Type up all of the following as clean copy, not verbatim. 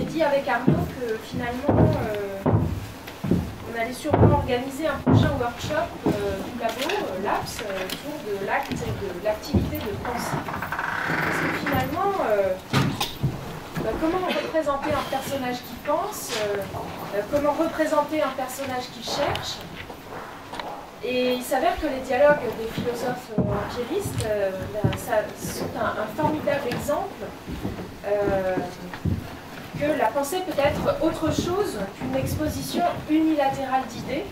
dit avec Arnaud que finalement, on allait sûrement organiser un prochain workshop du labo, LAPS, autour de l'acte et de l'activité de pensée. Parce que finalement, comment représenter un personnage qui pense, comment représenter un personnage qui cherche. Et il s'avère que les dialogues des philosophes empiristes sont un formidable exemple que la pensée peut être autre chose qu'une exposition unilatérale d'idées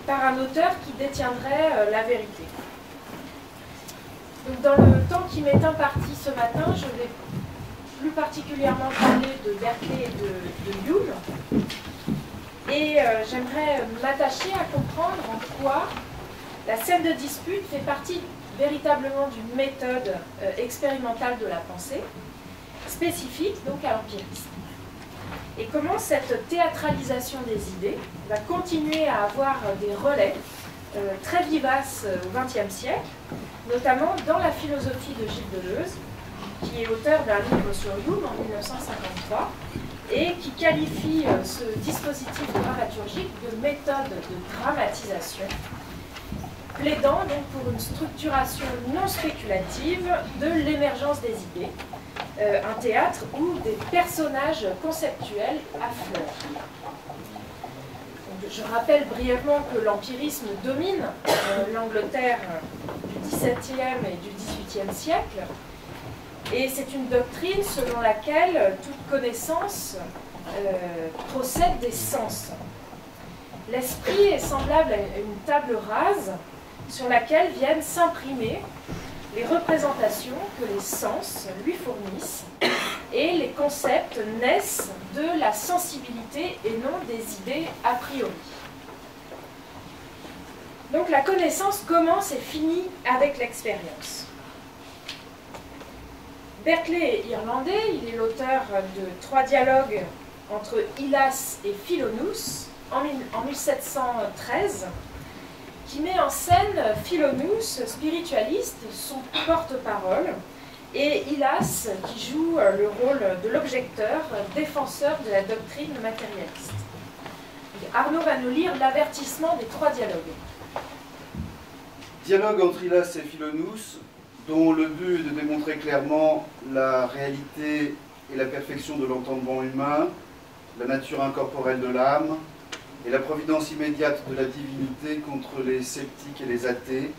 par un auteur qui détiendrait la vérité. Donc dans le temps qui m'est imparti ce matin, je vais plus particulièrement parler de Berkeley et de Hume. Et j'aimerais m'attacher à comprendre en quoi la scène de dispute fait partie véritablement d'une méthode expérimentale de la pensée, spécifique donc à l'empirisme. Et comment cette théâtralisation des idées va continuer à avoir des relais très vivaces au XXe siècle, notamment dans la philosophie de Gilles Deleuze, qui est auteur d'un livre sur Hume en 1953, et qui qualifie ce dispositif dramaturgique de méthode de dramatisation, plaidant donc pour une structuration non spéculative de l'émergence des idées, un théâtre où des personnages conceptuels affleurent. Je rappelle brièvement que l'empirisme domine l'Angleterre du XVIIe et du XVIIIe siècle, et c'est une doctrine selon laquelle toute connaissance procède des sens. L'esprit est semblable à une table rase sur laquelle viennent s'imprimer les représentations que les sens lui fournissent, et les concepts naissent de la sensibilité et non des idées a priori. Donc la connaissance commence et finit avec l'expérience. Berkeley est irlandais, il est l'auteur de 3 dialogues entre Hylas et Philonous en 1713, qui met en scène Philonous, spiritualiste, son porte-parole, et Hylas, qui joue le rôle de l'objecteur, défenseur de la doctrine matérialiste. Arnaud va nous lire l'avertissement des 3 dialogues. Dialogue entre Hylas et Philonous, dont le but est de démontrer clairement la réalité et la perfection de l'entendement humain, la nature incorporelle de l'âme, et la providence immédiate de la divinité contre les sceptiques et les athées,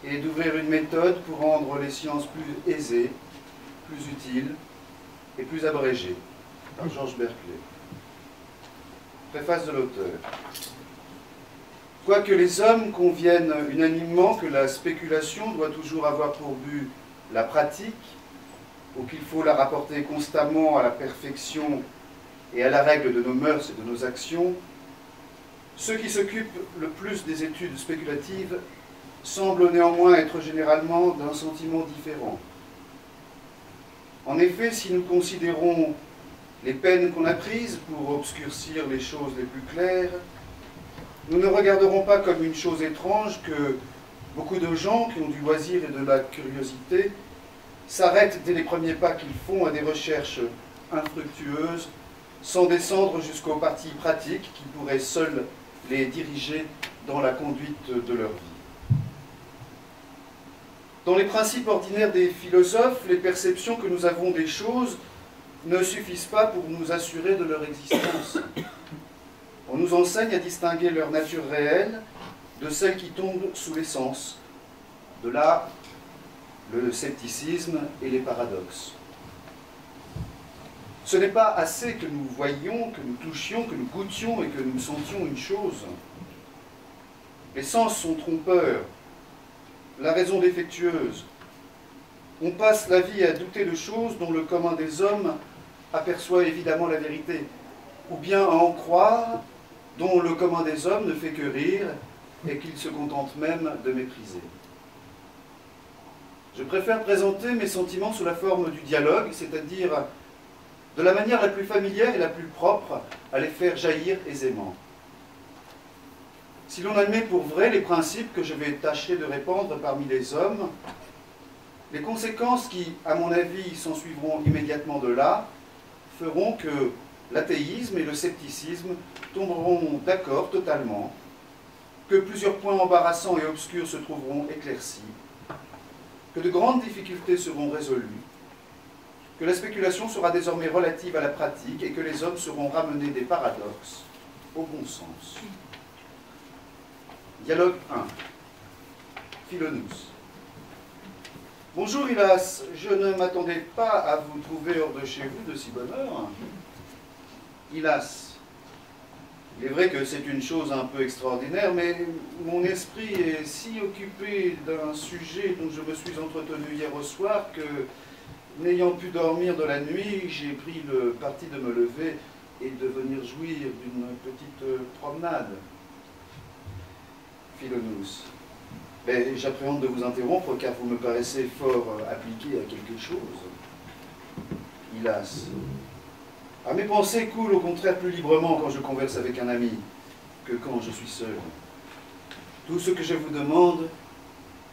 et d'ouvrir une méthode pour rendre les sciences plus aisées, plus utiles et plus abrégées. Par Georges Berkeley. Préface de l'auteur. Quoique les hommes conviennent unanimement que la spéculation doit toujours avoir pour but la pratique, ou qu'il faut la rapporter constamment à la perfection et à la règle de nos mœurs et de nos actions, ceux qui s'occupent le plus des études spéculatives semblent néanmoins être généralement d'un sentiment différent. En effet, si nous considérons les peines qu'on a prises pour obscurcir les choses les plus claires, nous ne regarderons pas comme une chose étrange que beaucoup de gens qui ont du loisir et de la curiosité s'arrêtent dès les premiers pas qu'ils font à des recherches infructueuses, sans descendre jusqu'aux parties pratiques qui pourraient seules les diriger dans la conduite de leur vie. Dans les principes ordinaires des philosophes, les perceptions que nous avons des choses ne suffisent pas pour nous assurer de leur existence. On nous enseigne à distinguer leur nature réelle de celle qui tombe sous les sens. De là, le scepticisme et les paradoxes. Ce n'est pas assez que nous voyions, que nous touchions, que nous goûtions et que nous sentions une chose. Les sens sont trompeurs, la raison défectueuse. On passe la vie à douter de choses dont le commun des hommes aperçoit évidemment la vérité, ou bien à en croire dont le commun des hommes ne fait que rire et qu'il se contente même de mépriser. Je préfère présenter mes sentiments sous la forme du dialogue, c'est-à-dire de la manière la plus familière et la plus propre à les faire jaillir aisément. Si l'on admet pour vrai les principes que je vais tâcher de répandre parmi les hommes, les conséquences qui, à mon avis, s'ensuivront immédiatement de là, feront que, l'athéisme et le scepticisme tomberont d'accord totalement, que plusieurs points embarrassants et obscurs se trouveront éclaircis, que de grandes difficultés seront résolues, que la spéculation sera désormais relative à la pratique et que les hommes seront ramenés des paradoxes au bon sens. Dialogue 1. Philonous. Bonjour Hylas, je ne m'attendais pas à vous trouver hors de chez vous de si bonne heure. Hylas, il est vrai que c'est une chose un peu extraordinaire, mais mon esprit est si occupé d'un sujet dont je me suis entretenu hier au soir que, n'ayant pu dormir de la nuit, j'ai pris le parti de me lever et de venir jouir d'une petite promenade. Philonous. Mais j'appréhende de vous interrompre car vous me paraissez fort appliqué à quelque chose. Hylas. Ah, mes pensées coulent au contraire plus librement quand je converse avec un ami que quand je suis seul. Tout ce que je vous demande,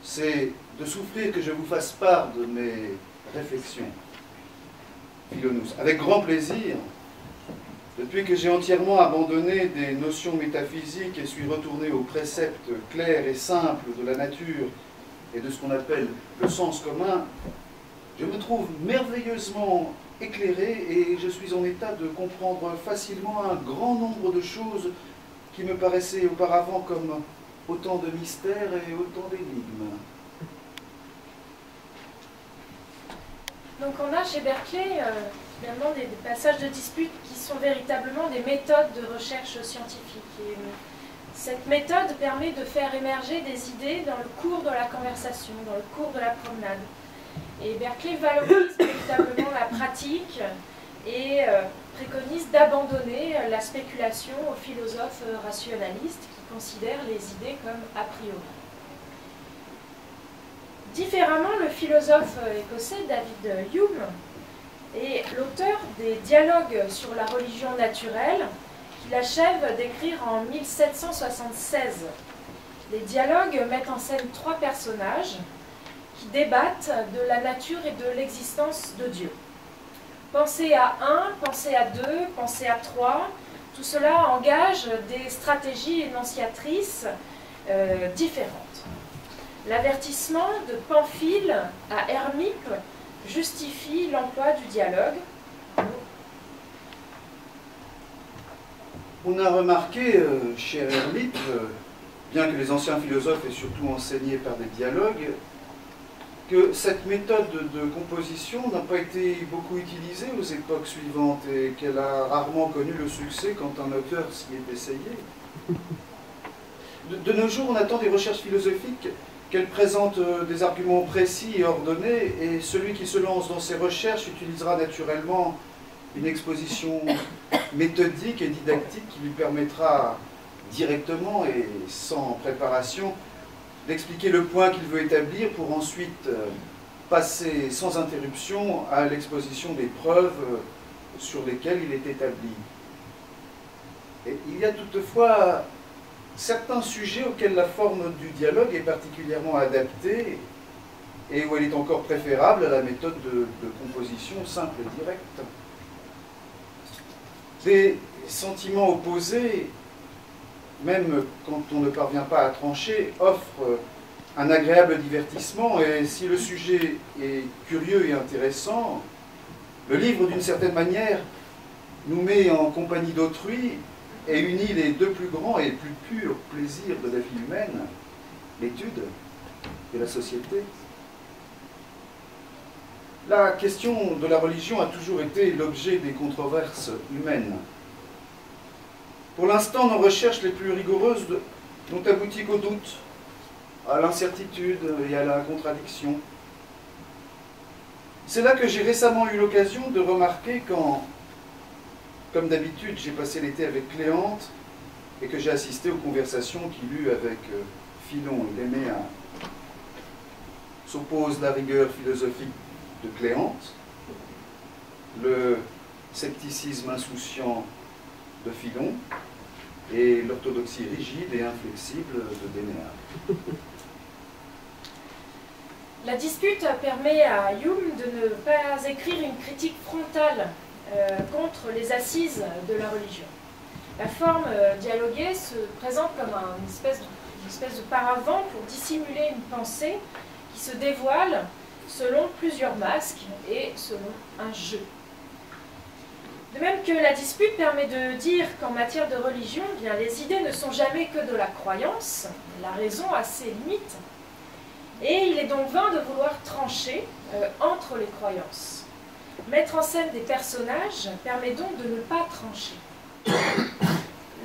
c'est de souffrir que je vous fasse part de mes réflexions. Philonous. Avec grand plaisir. Depuis que j'ai entièrement abandonné des notions métaphysiques et suis retourné aux préceptes clairs et simples de la nature et de ce qu'on appelle le sens commun, je me trouve merveilleusement éclairé et je suis en état de comprendre facilement un grand nombre de choses qui me paraissaient auparavant comme autant de mystères et autant d'énigmes. Donc on a chez Berkeley finalement des passages de dispute qui sont véritablement des méthodes de recherche scientifique. Et cette méthode permet de faire émerger des idées dans le cours de la conversation, dans le cours de la promenade. Et Berkeley valorise véritablement la pratique et préconise d'abandonner la spéculation aux philosophes rationalistes qui considèrent les idées comme a priori. Différemment, le philosophe écossais David Hume est l'auteur des dialogues sur la religion naturelle qu'il achève d'écrire en 1776. Les dialogues mettent en scène 3 personnages qui débattent de la nature et de l'existence de Dieu. Pensez à 1, pensez à 2, pensez à 3, tout cela engage des stratégies énonciatrices différentes. L'avertissement de Pamphile à Hermippe justifie l'emploi du dialogue. On a remarqué, cher Hermippe, bien que les anciens philosophes aient surtout enseigné par des dialogues, que cette méthode de composition n'a pas été beaucoup utilisée aux époques suivantes et qu'elle a rarement connu le succès quand un auteur s'y est essayé. De nos jours, on attend des recherches philosophiques qu'elles présentent des arguments précis et ordonnés, et celui qui se lance dans ces recherches utilisera naturellement une exposition méthodique et didactique qui lui permettra directement et sans préparation d'expliquer le point qu'il veut établir pour ensuite passer sans interruption à l'exposition des preuves sur lesquelles il est établi. Et il y a toutefois certains sujets auxquels la forme du dialogue est particulièrement adaptée et où elle est encore préférable à la méthode de composition simple et directe. Des sentiments opposés, même quand on ne parvient pas à trancher, offrent un agréable divertissement, et si le sujet est curieux et intéressant, le livre, d'une certaine manière, nous met en compagnie d'autrui et unit les 2 plus grands et plus purs plaisirs de la vie humaine, l'étude et la société. La question de la religion a toujours été l'objet des controverses humaines. Pour l'instant, nos recherches les plus rigoureuses n'ont abouti qu'au doute, à l'incertitude et à la contradiction. C'est là que j'ai récemment eu l'occasion de remarquer quand, comme d'habitude, j'ai passé l'été avec Cléante et que j'ai assisté aux conversations qu'il eut avec Philon et Léméa. S'oppose la rigueur philosophique de Cléante, le scepticisme insouciant de Philon et l'orthodoxie rigide et inflexible de Déméa. La dispute permet à Hume de ne pas écrire une critique frontale contre les assises de la religion. La forme dialoguée se présente comme une espèce de paravent pour dissimuler une pensée qui se dévoile selon plusieurs masques et selon un jeu. De même que la dispute permet de dire qu'en matière de religion, bien, les idées ne sont jamais que de la croyance, la raison a ses limites, et il est donc vain de vouloir trancher entre les croyances. Mettre en scène des personnages permet donc de ne pas trancher.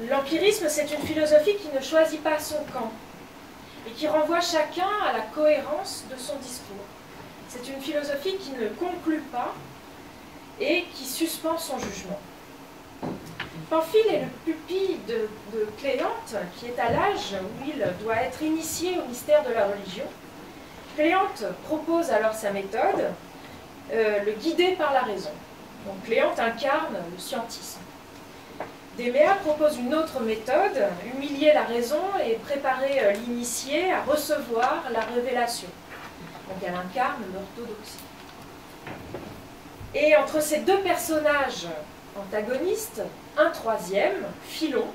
L'empirisme, c'est une philosophie qui ne choisit pas son camp et qui renvoie chacun à la cohérence de son discours. C'est une philosophie qui ne conclut pas et qui suspend son jugement. Pamphile est le pupille de Cléante, qui est à l'âge où il doit être initié au mystère de la religion. Cléante propose alors sa méthode, le guider par la raison. Donc Cléante incarne le scientisme. Déméa propose une autre méthode, humilier la raison et préparer l'initié à recevoir la révélation. Donc elle incarne l'orthodoxie. Et entre ces deux personnages antagonistes, un troisième, Philon,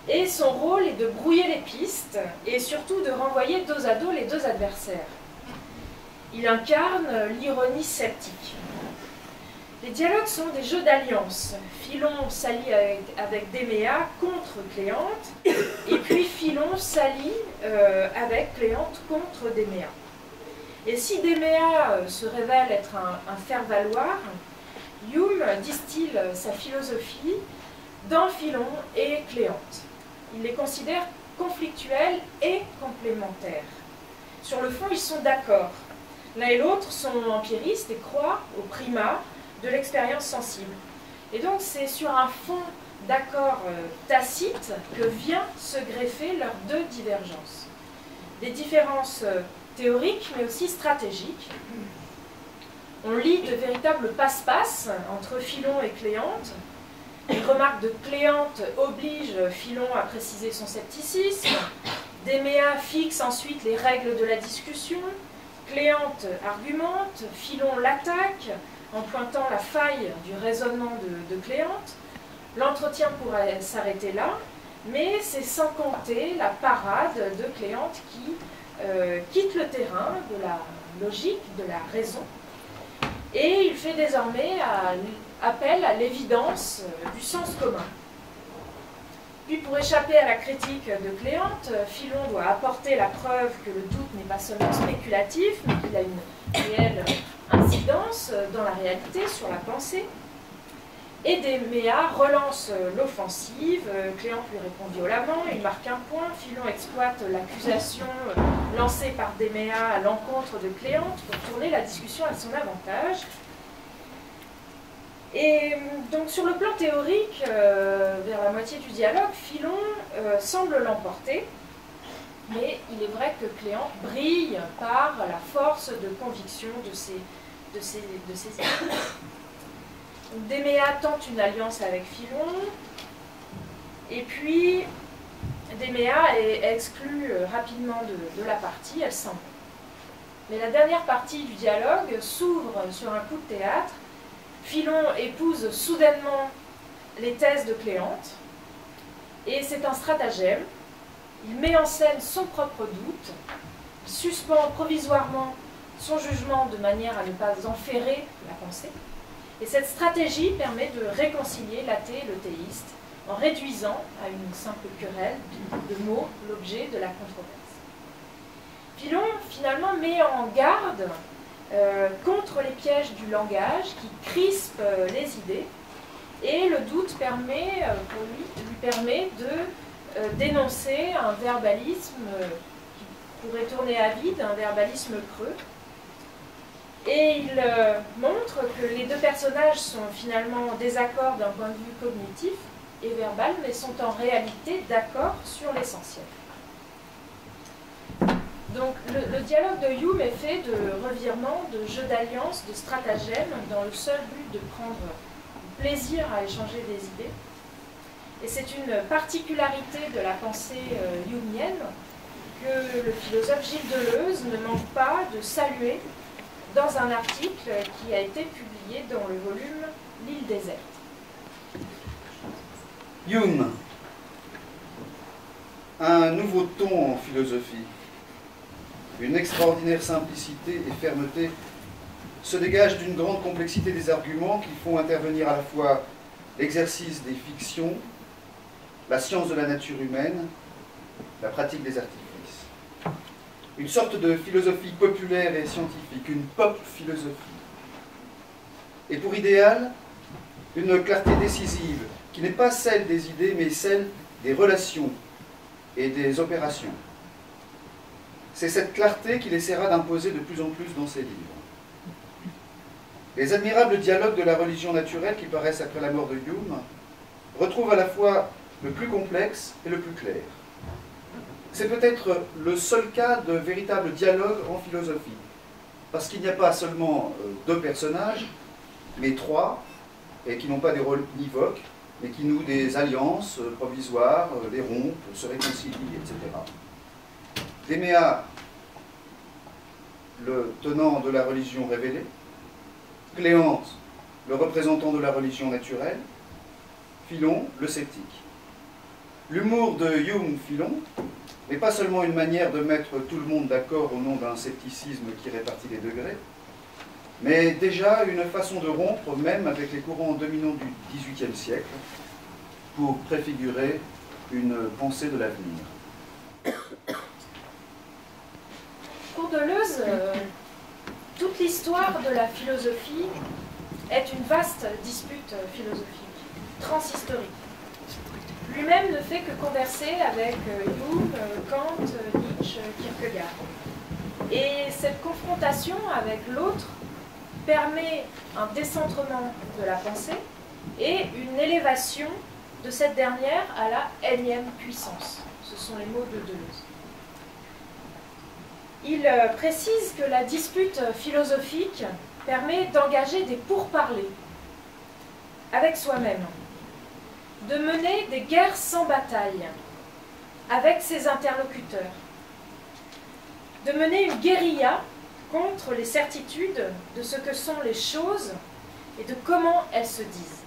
et son rôle est de brouiller les pistes et surtout de renvoyer dos à dos les deux adversaires. Il incarne l'ironie sceptique. Les dialogues sont des jeux d'alliance. Philon s'allie avec Déméa contre Cléante, et puis Philon s'allie avec Cléante contre Déméa. Et si Déméa se révèle être un faire-valoir, Hume distille sa philosophie dans Philon et Cléante. Il les considère conflictuels et complémentaires. Sur le fond, ils sont d'accord. L'un et l'autre sont empiristes et croient au primat de l'expérience sensible. Et donc c'est sur un fond d'accord tacite que vient se greffer leurs deux divergences. Des différences théoriques mais aussi stratégiques. On lit de véritables passe-passe entre Philon et Cléante. Les remarques de Cléante obligent Philon à préciser son scepticisme. Déméa fixe ensuite les règles de la discussion. Cléante argumente, Philon l'attaque en pointant la faille du raisonnement de Cléante. L'entretien pourrait s'arrêter là, mais c'est sans compter la parade de Cléante qui quitte le terrain de la logique, de la raison, et il fait désormais appel à l'évidence du sens commun. Puis pour échapper à la critique de Cléante, Philon doit apporter la preuve que le doute n'est pas seulement spéculatif, mais qu'il a une réelle incidence dans la réalité, sur la pensée. Et Déméa relance l'offensive, Cléante lui répond violemment, il marque un point, Philon exploite l'accusation lancée par Déméa à l'encontre de Cléante pour tourner la discussion à son avantage. Et donc sur le plan théorique, vers la moitié du dialogue, Philon semble l'emporter, mais il est vrai que Cléante brille par la force de conviction de ses idées. Déméa tente une alliance avec Philon, et puis Déméa est exclue rapidement de la partie, elle s'en va. Mais la dernière partie du dialogue s'ouvre sur un coup de théâtre. Philon épouse soudainement les thèses de Cléante, et c'est un stratagème. Il met en scène son propre doute, il suspend provisoirement son jugement de manière à ne pas enferrer la pensée, et cette stratégie permet de réconcilier l'athée et le théiste en réduisant à une simple querelle de mots l'objet de la controverse. Philon finalement met en garde contre les pièges du langage qui crispent les idées, et le doute permet, lui permet de dénoncer un verbalisme qui pourrait tourner à vide, un verbalisme creux. Et il montre que les deux personnages sont finalement en désaccord d'un point de vue cognitif et verbal, mais sont en réalité d'accord sur l'essentiel. Donc le dialogue de Hume est fait de revirements, de jeux d'alliance, de stratagèmes, dans le seul but de prendre plaisir à échanger des idées. Et c'est une particularité de la pensée humienne que le philosophe Gilles Deleuze ne manque pas de saluer dans un article qui a été publié dans le volume L'île déserte. Hume, un nouveau ton en philosophie, une extraordinaire simplicité et fermeté se dégagent d'une grande complexité des arguments qui font intervenir à la fois l'exercice des fictions, la science de la nature humaine, la pratique des artifices. Une sorte de philosophie populaire et scientifique, une pop philosophie. Et pour idéal, une clarté décisive, qui n'est pas celle des idées, mais celle des relations et des opérations. C'est cette clarté qu'il essaiera d'imposer de plus en plus dans ses livres. Les admirables dialogues de la religion naturelle qui paraissent après la mort de Hume retrouvent à la fois le plus complexe et le plus clair. C'est peut-être le seul cas de véritable dialogue en philosophie, parce qu'il n'y a pas seulement deux personnages, mais trois, et qui n'ont pas des rôles univoques, mais qui nouent des alliances provisoires, les rompent, se réconcilient, etc. Déméa, le tenant de la religion révélée, Cléante, le représentant de la religion naturelle, Philon, le sceptique. L'humour de Hume-Philon n'est pas seulement une manière de mettre tout le monde d'accord au nom d'un scepticisme qui répartit les degrés, mais déjà une façon de rompre même avec les courants dominants du XVIIIe siècle pour préfigurer une pensée de l'avenir. Pour Deleuze, toute l'histoire de la philosophie est une vaste dispute philosophique, transhistorique. Lui-même ne fait que converser avec Hume, Kant, Nietzsche, Kierkegaard. Et cette confrontation avec l'autre permet un décentrement de la pensée et une élévation de cette dernière à la énième puissance. Ce sont les mots de Deleuze. Il précise que la dispute philosophique permet d'engager des pourparlers avec soi-même, de mener des guerres sans bataille avec ses interlocuteurs, de mener une guérilla contre les certitudes de ce que sont les choses et de comment elles se disent.